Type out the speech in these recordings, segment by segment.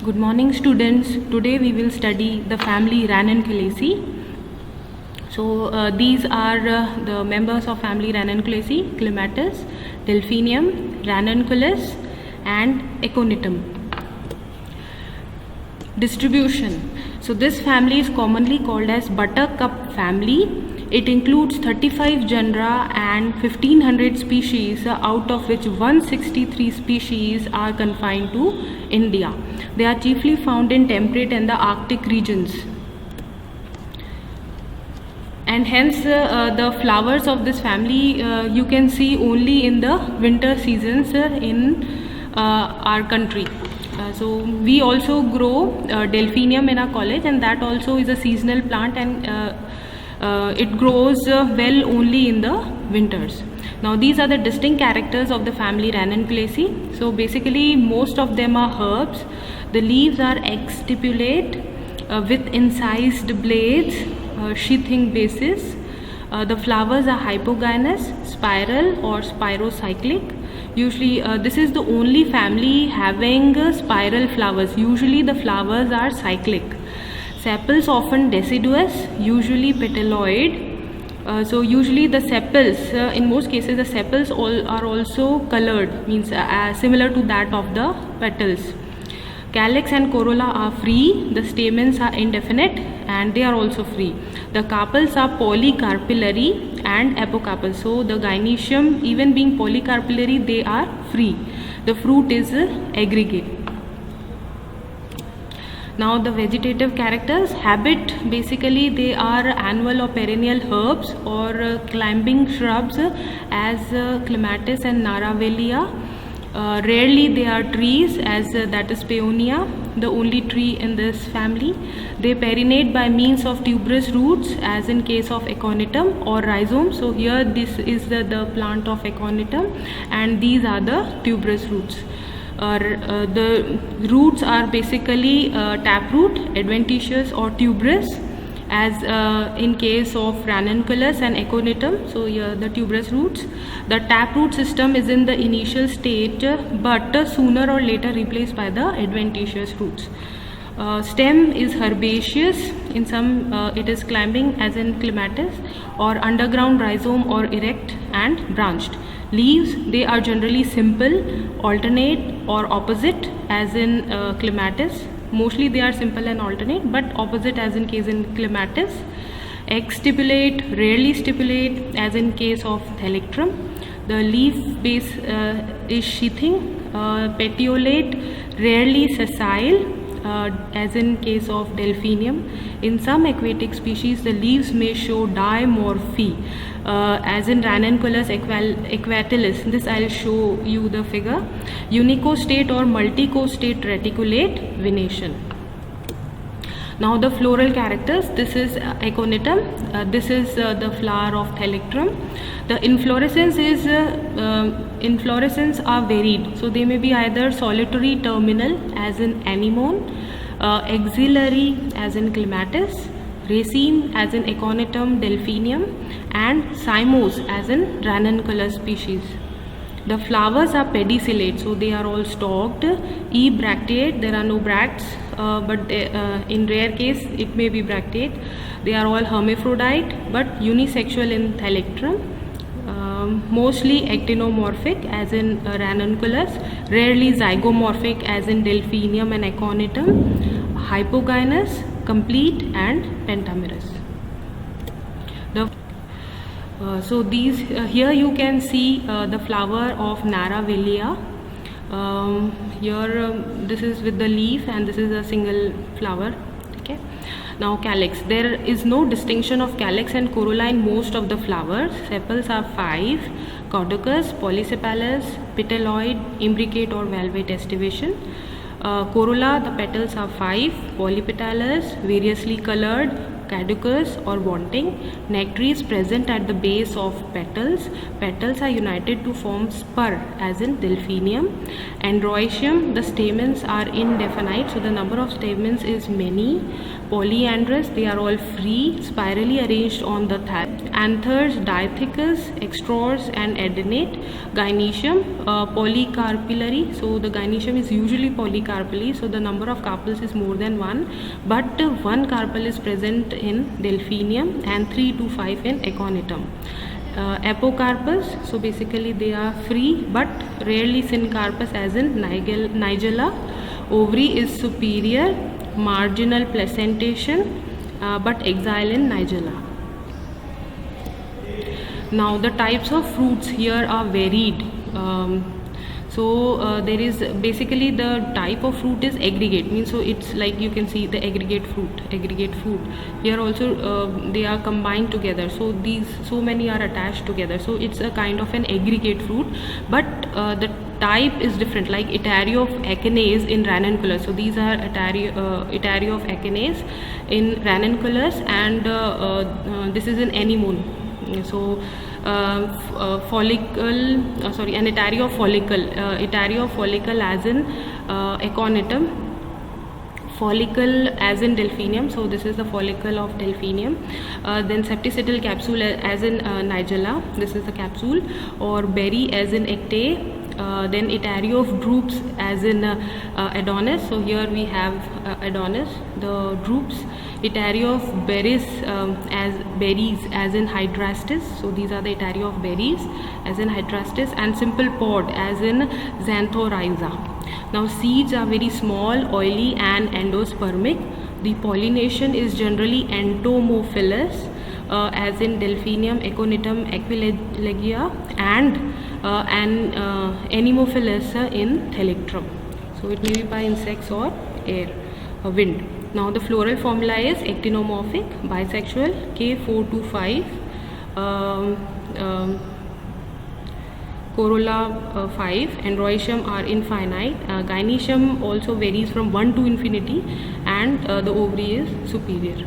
Good morning, students. Today we will study the family Ranunculaceae. So these are the members of family Ranunculaceae: Clematis, Delphinium, Ranunculus and Aconitum. Distribution. So this family is commonly called as buttercup family. It includes 35 genera and 1500 species, out of which 163 species are confined to India. They are chiefly found in temperate and the Arctic regions. And hence the flowers of this family you can see only in the winter seasons in our country. So we also grow Delphinium in our college, and that also is a seasonal plant, and it grows well only in the winters. Now these are the distinct characters of the family Ranunculaceae. So basically most of them are herbs. The leaves are exstipulate with incised blades, sheathing bases. The flowers are hypogynous, spiral or spirocyclic. Usually this is the only family having spiral flowers. Usually the flowers are cyclic. Sepals often deciduous, usually petaloid. So usually the sepals, in most cases the sepals are also colored, means similar to that of the petals. Calyx and corolla are free, the stamens are indefinite and they are also free. The carpels are polycarpillary and apocarpal. So the gynoecium, even being polycarpillary, they are free. The fruit is aggregate. Now the vegetative characters. Habit, basically they are annual or perennial herbs or climbing shrubs as Clematis and Naravelia. Rarely they are trees, as that is Paeonia, the only tree in this family. They perinate by means of tuberous roots, as in case of Aconitum, or rhizome. So here this is the plant of Aconitum, and these are the tuberous roots. The roots are basically taproot, adventitious or tuberous, as in case of Ranunculus and Aconitum. So here the tuberous roots. The taproot system is in the initial state, but sooner or later replaced by the adventitious roots. Stem is herbaceous. In some it is climbing, as in Clematis, or underground rhizome or erect and branched. Leaves, they are generally simple, alternate or opposite, as in Clematis. Mostly they are simple and alternate, but opposite, as in case in Clematis. Exstipulate, rarely stipulate, as in case of Thalictrum. The leaf base is sheathing. Petiolate, rarely sessile, as in case of Delphinium. In some aquatic species the leaves may show dimorphy, as in Ranunculus equatilis. This I will show you the figure. Unicostate or multicostate reticulate venation. Now the floral characters. This is Aconitum. This is the flower of Thalictrum. The inflorescence are varied. So they may be either solitary terminal, as in Anemone, axillary, as in Clematis, raceme, as in Aconitum, Delphinium, and cymose, as in Ranunculus species. The flowers are pedicellate, so they are all stalked. Ebracteate, there are no bracts, but in rare case it may be bracteate. They are all hermaphrodite, but unisexual in Thalictrum. Mostly actinomorphic, as in Ranunculus, rarely zygomorphic, as in Delphinium and Aconitum, hypogynous, complete and pentamerous. So these here you can see the flower of Naravelia. Here this is with the leaf, and this is a single flower. Okay. Now calyx, there is no distinction of calyx and corolla in most of the flowers. Sepals are 5, caducous, polysepalous, petaloid, imbricate or valvate estivation. Corolla, the petals are 5, polypetalous, variously colored, caducous or wanting. Nectary is present at the base of petals. Petals are united to form spur, as in Delphinium. Androecium, the stamens are indefinite, so the number of stamens is many. Polyandrous, they are all free, spirally arranged on the anthers, diathecus, extrors and adenate. Gynoecium, polycarpillary. So the gynoecium is usually polycarpally, so the number of carpels is more than one, but one carpel is present in delphinium and 3 to 5 in aconitum. Apocarpus, so basically they are free but rarely syncarpus as in nigella. Ovary is superior, marginal placentation, but exile in nigella. Now the types of fruits here are varied. There is basically the type of fruit is aggregate, means so it's like you can see the aggregate fruit here also, they are combined together, so so many are attached together, so it's a kind of an aggregate fruit, but the type is different, like Etario of Achenes in ranunculus. So these are Etario of Achenes in ranunculus, and this is in anemone. So an Etario of follicle as in aconitum, follicle as in delphinium, so this is the follicle of delphinium. Then septicetal capsule as in nigella, this is the capsule, or berry as in ectae. Then Etario of drupes as in Adonis, so here we have Adonis, the drupes. Etario of berries as in Hydrastis, so these are the Etario of berries as in Hydrastis, and simple pod as in Xanthorrhiza. Now seeds are very small, oily and endospermic. The pollination is generally entomophilous as in delphinium, aconitum, aquilegia, and anemophilous in thalictrum. So it may be by insects or air, wind. Now the floral formula is actinomorphic, bisexual, K4 to 5, corolla 5, androecium are infinite. Gynoecium also varies from 1 to infinity, and the ovary is superior.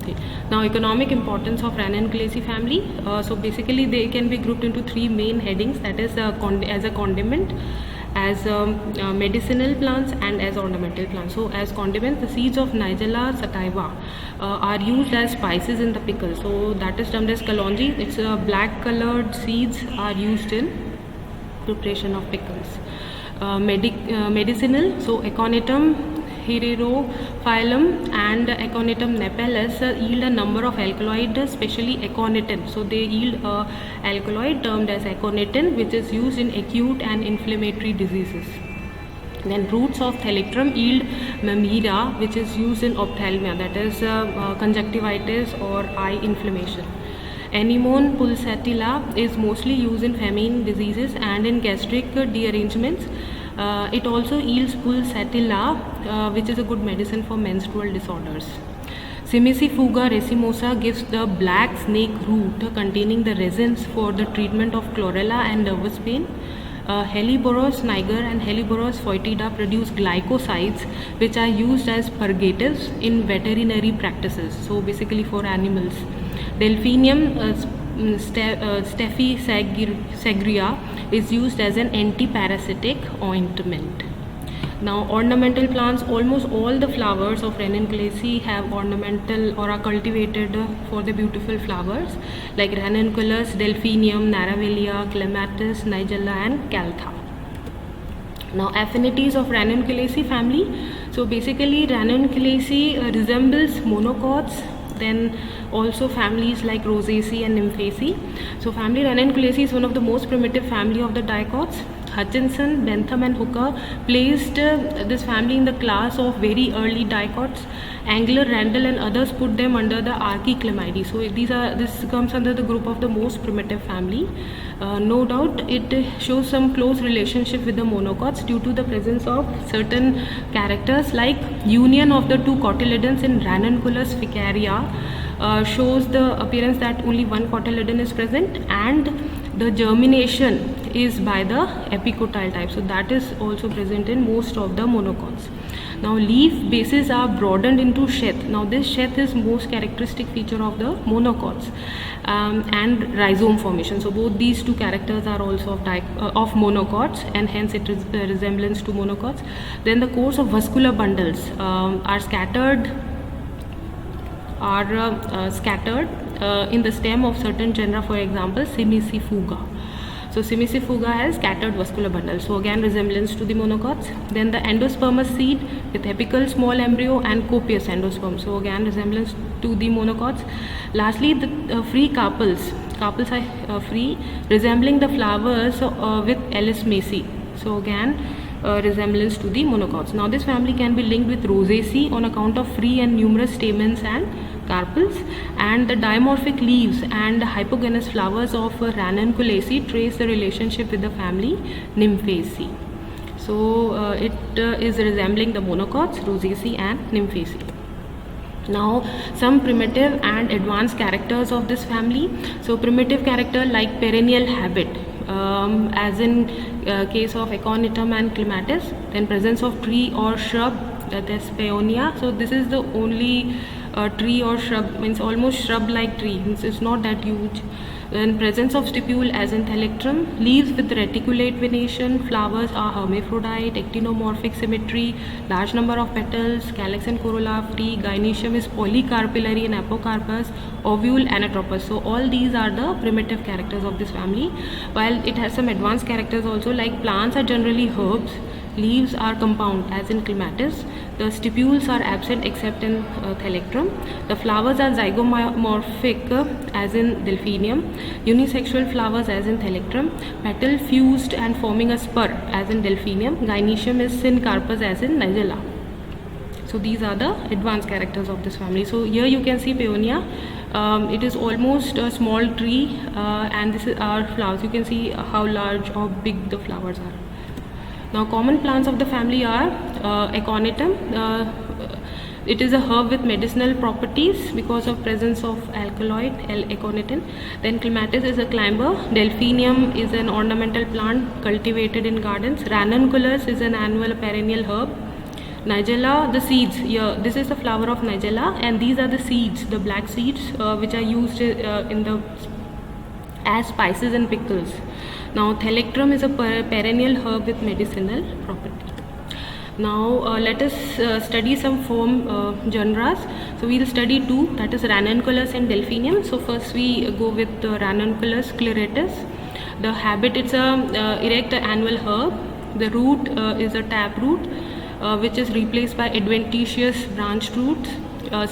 Okay. Now economic importance of Ranunculaceae family. So basically they can be grouped into 3 main headings, that is as a condiment, as medicinal plants, and as ornamental plants. So as condiments, the seeds of Nigella sativa are used as spices in the pickle, so that is termed as kalonji. It's black colored seeds are used in preparation of pickles. Medicinal, so aconitum Heterophyllum and Aconitum napellus yield a number of alkaloid, especially aconitin. So they yield a alkaloid termed as aconitin, which is used in acute and inflammatory diseases. Then roots of thalictrum yield mamira, which is used in ophthalmia, that is conjunctivitis or eye inflammation. Anemone pulsatilla is mostly used in famine diseases and in gastric derangements. It also yields pulsatilla, which is a good medicine for menstrual disorders. Simicifuga racemosa gives the black snake root containing the resins for the treatment of chlorella and nervous pain. Helleborus niger and Helleborus foetida produce glycosides, which are used as purgatives in veterinary practices, so basically for animals. Delphinium Staphysagria is used as an antiparasitic ointment. Now ornamental plants, almost all the flowers of Ranunculaceae have ornamental or are cultivated for the beautiful flowers like Ranunculus, Delphinium, Naravelia, Clematis, Nigella and Caltha. Now affinities of Ranunculaceae family. So basically Ranunculaceae resembles monocots, then also families like Rosaceae and Nymphaceae. So family Ranunculaceae is one of the most primitive family of the dicots. Hutchinson, Bentham and Hooker placed this family in the class of very early dicots. Angler, Randall and others put them under the Archiclamidae. So this comes under the group of the most primitive family. No doubt it shows some close relationship with the monocots due to the presence of certain characters like union of the two cotyledons in Ranunculus ficaria shows the appearance that only one cotyledon is present, and the germination is by the epicotyle type, so that is also present in most of the monocots. Now leaf bases are broadened into sheath. Now this sheath is most characteristic feature of the monocots, and rhizome formation. So both these two characters are also of monocots, and hence it is a resemblance to monocots. Then the course of vascular bundles are scattered are scattered in the stem of certain genera, for example Cimicifuga. So Cimicifuga has scattered vascular bundles, so again resemblance to the monocots. Then the endospermous seed with apical small embryo and copious endosperm, so again resemblance to the monocots. Lastly, the free carpels are free, resembling the flowers with Alice Macy, so again resemblance to the monocots. Now this family can be linked with Rosaceae on account of free and numerous stamens and carpels, and the dimorphic leaves and hypogynous flowers of Ranunculaceae trace the relationship with the family Nymphaceae. So it is resembling the monocots, Rosaceae and Nymphaceae. Now some primitive and advanced characters of this family. So primitive character like perennial habit, as in case of Aconitum and Clematis. Then presence of tree or shrub, that is Paeonia. So this is the only tree or shrub, means almost shrub like tree, means it's not that huge. Then presence of stipule as in Thalectrum. Leaves with reticulate venation. Flowers are hermaphrodite, actinomorphic symmetry, large number of petals, calyx and corolla free. Gynoecium is polycarpillary and apocarpus, ovule anatropous. So all these are the primitive characters of this family, while it has some advanced characters also, like plants are generally herbs, leaves are compound as in Clematis, the stipules are absent except in Thalectrum, the flowers are zygomorphic as in Delphinium, unisexual flowers as in Thalectrum, petal fused and forming a spur as in Delphinium, Gynoecium is syncarpus as in Nigella. So these are the advanced characters of this family. So here you can see Paeonia. It is almost a small tree, and this is our flowers. You can see how large or big the flowers are. Now common plants of the family are Aconitum. It is a herb with medicinal properties because of presence of alkaloid L-aconitin. Then Clematis is a climber. Delphinium is an ornamental plant cultivated in gardens. Ranunculus is an annual perennial herb. Nigella, the seeds. Here, this is the flower of Nigella, and these are the seeds, the black seeds, which are used as spices and pickles. Now Thalectrum is a perennial herb with medicinal property. Now let us study some form genera. So we will study two, that is Ranunculus and Delphinium. So first we go with Ranunculus scleratus. The habit, it's a erect annual herb. The root is a taproot, which is replaced by adventitious branched roots.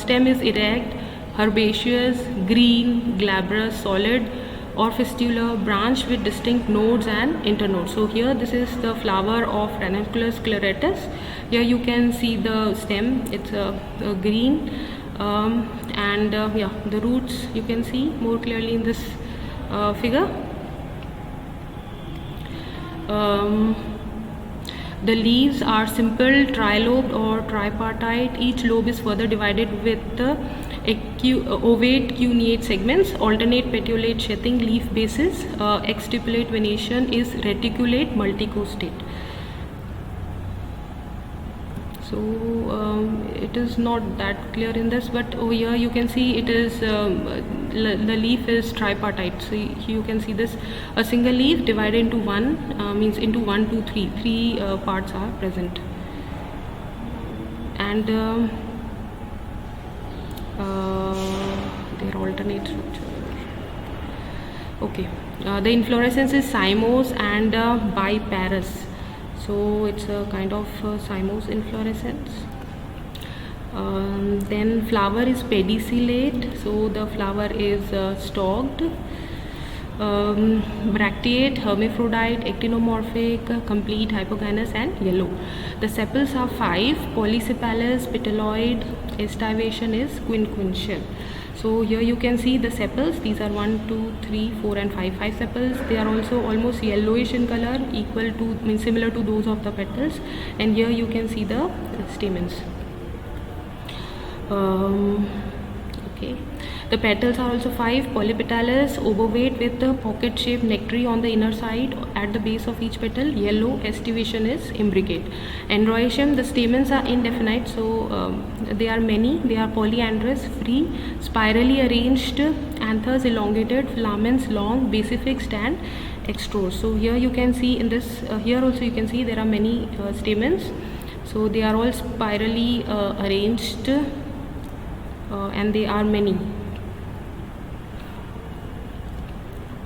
Stem is erect, herbaceous, green, glabrous, solid or fistular, branch with distinct nodes and internodes. So here this is the flower of Ranunculus scleratus. Here you can see the stem, it's green, and yeah, the roots you can see more clearly in this figure. The leaves are simple, trilobed or tripartite. Each lobe is further divided with ovate cuneate segments, alternate petiolate sheathing leaf bases. Exstipulate venation is reticulate multicostate. So it is not that clear in this, but over here you can see it is the leaf is tripartite. So you can see this, a single leaf divided into one, means into 1, 2, 3. Three parts are present, and their alternate structure. Okay, the inflorescence is cymose and biparous. So it's a kind of cymose inflorescence. Then flower is pedicellate, so the flower is stalked. Bracteate, hermaphrodite, actinomorphic, complete, hypogynous and yellow. The sepals are 5, polysepalous, petalloid, estivation is quinquential. So here you can see the sepals, these are 1, 2, 3, 4 and 5 sepals. They are also almost yellowish in color, equal to, means similar to those of the petals, and here you can see the stamens. Okay, the petals are also 5, polypetalous, obovate with the pocket shaped nectary on the inner side at the base of each petal, yellow, estivation is imbricate. Androecium, the stamens are indefinite, so they are many, they are polyandrous, free, spirally arranged, anthers elongated, filaments long, basifixed and extrose. So here you can see in this, here also you can see there are many stamens, so they are all spirally arranged and they are many.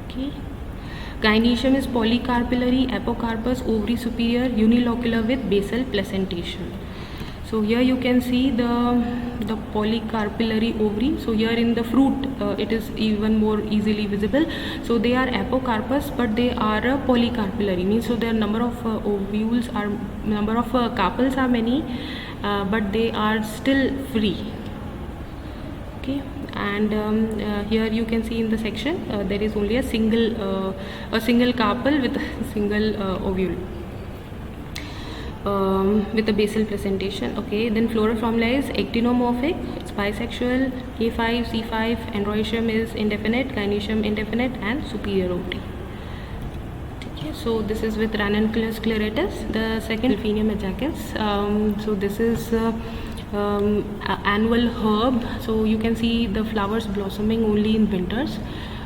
Okay. Gynoecium is polycarpillary, apocarpous, ovary superior, unilocular with basal placentation. So here you can see the polycarpillary ovary. So here in the fruit it is even more easily visible. So they are apocarpous, but they are polycarpillary, means so their number of ovules are, number of carpels are many, but they are still free. Okay. And here you can see in the section there is only a single carpel with a single ovule. With a basal presentation. Okay, then floral formula is actinomorphic, it's bisexual, K5, C5, androecium is indefinite, gynoecium indefinite, and superior ovary. Okay, so this is with ranunculus scleratus. The second Delphinium ajacis. So this is annual herb. So you can see the flowers blossoming only in winters.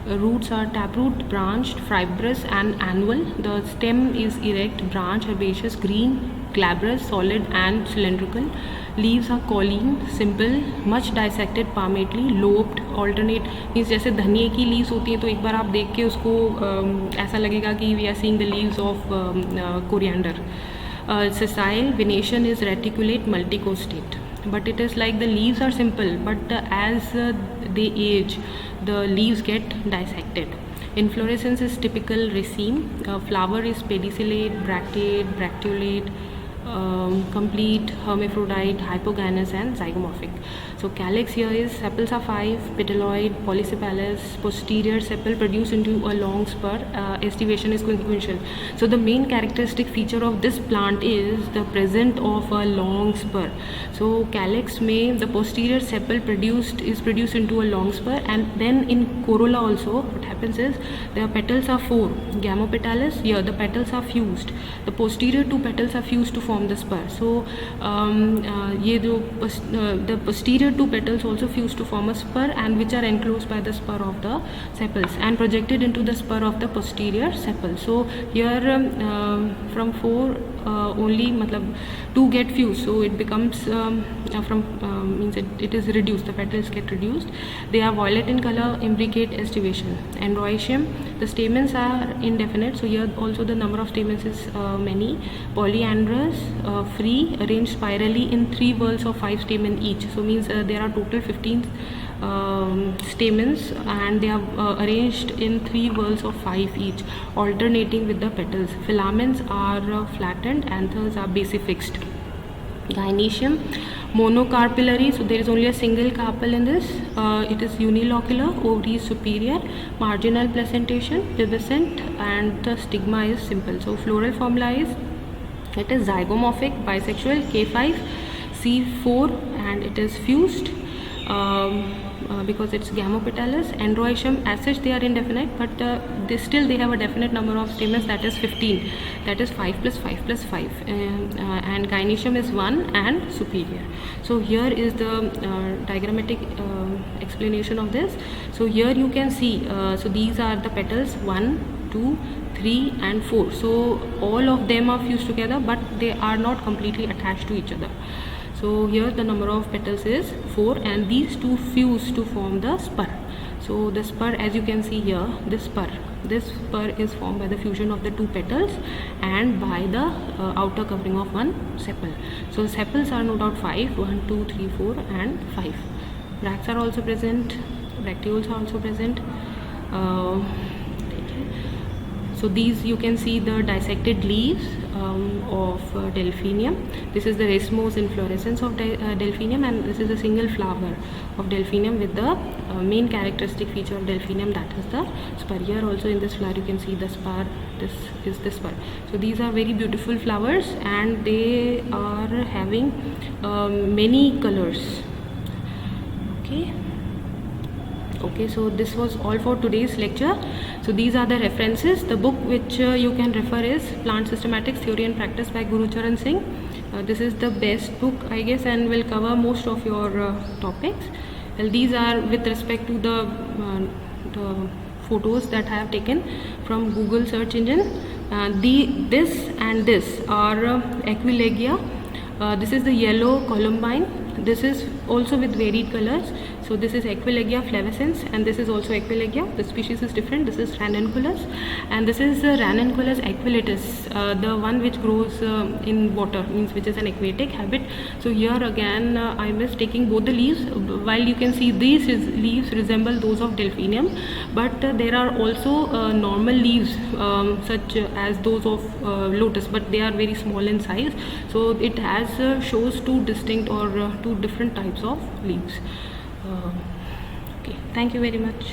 Roots are taproot, branched, fibrous, and annual. The stem is erect, branch, herbaceous, green, glabrous, solid, and cylindrical. Leaves are colline, simple, much dissected, palmately, lobed, alternate. Means जैसे धनिए की leaves होती हैं तो एक बार आप देख के उसको ऐसा लगेगा कि we are seeing the leaves of coriander. Sessile, venation is reticulate, multicostate. But it is like the leaves are simple, but as they age, the leaves get dissected. Inflorescence is typical raceme. Flower is pedicellate, bracteate, bracteolate, complete, hermaphrodite, hypogynous, and zygomorphic. So calyx here is sepals are 5, petaloid, polysepalous, posterior sepal produce into a long spur. Estivation is consequential. So the main characteristic feature of this plant is the presence of a long spur. So calyx may, the posterior sepal is produced into a long spur, and then in corolla also what happens is the petals are 4, gamopetalis. Here the petals are fused. The posterior 2 petals are fused to form the spur. So the posterior 2 petals also fuse to form a spur, and which are enclosed by the spur of the sepals and projected into the spur of the posterior sepal. So here from 4 only matlab 2 get fused, so it becomes means it is reduced, the petals get reduced. They are violet in color, imbricate estivation. Androecium, the stamens are indefinite, so here also the number of stamens is many. Polyandrous, free, arranged spirally in 3 whorls of 5 stamen each. So means there are total 15 stamens, and they are arranged in 3 whorls of 5 each, alternating with the petals. Filaments are flattened, anthers are basifixed. Gynoecium, monocarpillary, so there is only a single carpel in this. It is unilocular, ovary is superior, marginal placentation, pubescent, and the stigma is simple. So floral formula is, it is zygomorphic, bisexual, K5, C4, and it is fused because it's gamopetalis. Androecium, as such they are indefinite, but they have a definite number of stamens, that is 15, that is 5 plus 5 plus 5, and gynoecium is 1 and superior. So here is the diagrammatic explanation of this. So here you can see, so these are the petals 1, 2, 3 and 4. So all of them are fused together, but they are not completely attached to each other. So here the number of petals is 4, and these 2 fuse to form the spur. So the spur, as you can see here, this spur is formed by the fusion of the 2 petals and by the outer covering of 1 sepal. So the sepals are no doubt 5, 1, 2, 3, 4 and 5. Bracts are also present, bracteoles are also present. So these you can see the dissected leaves of delphinium. This is the racemose inflorescence of delphinium, and this is a single flower of delphinium with the main characteristic feature of delphinium, that is the spur. Here also in this flower you can see the spur. This is the spur. So these are very beautiful flowers, and they are having many colors. Okay, so this was all for today's lecture. So these are the references. The book which you can refer is Plant Systematics, Theory and Practice by Gurucharan Singh. This is the best book, I guess, and will cover most of your topics. Well, these are with respect to the photos that I have taken from Google search engine. This and this are Aquilegia. This is the yellow columbine. this is also with varied colors. So this is Aquilegia flavescens, and this is also Aquilegia. The species is different. This is Ranunculus, and this is Ranunculus aquilatus, the one which grows in water, means which is an aquatic habit. So here again I am taking both the leaves. While you can see these leaves resemble those of Delphinium, but there are also normal leaves such as those of lotus, but they are very small in size. So it has shows two distinct or two different types of leaves. Okay, thank you very much.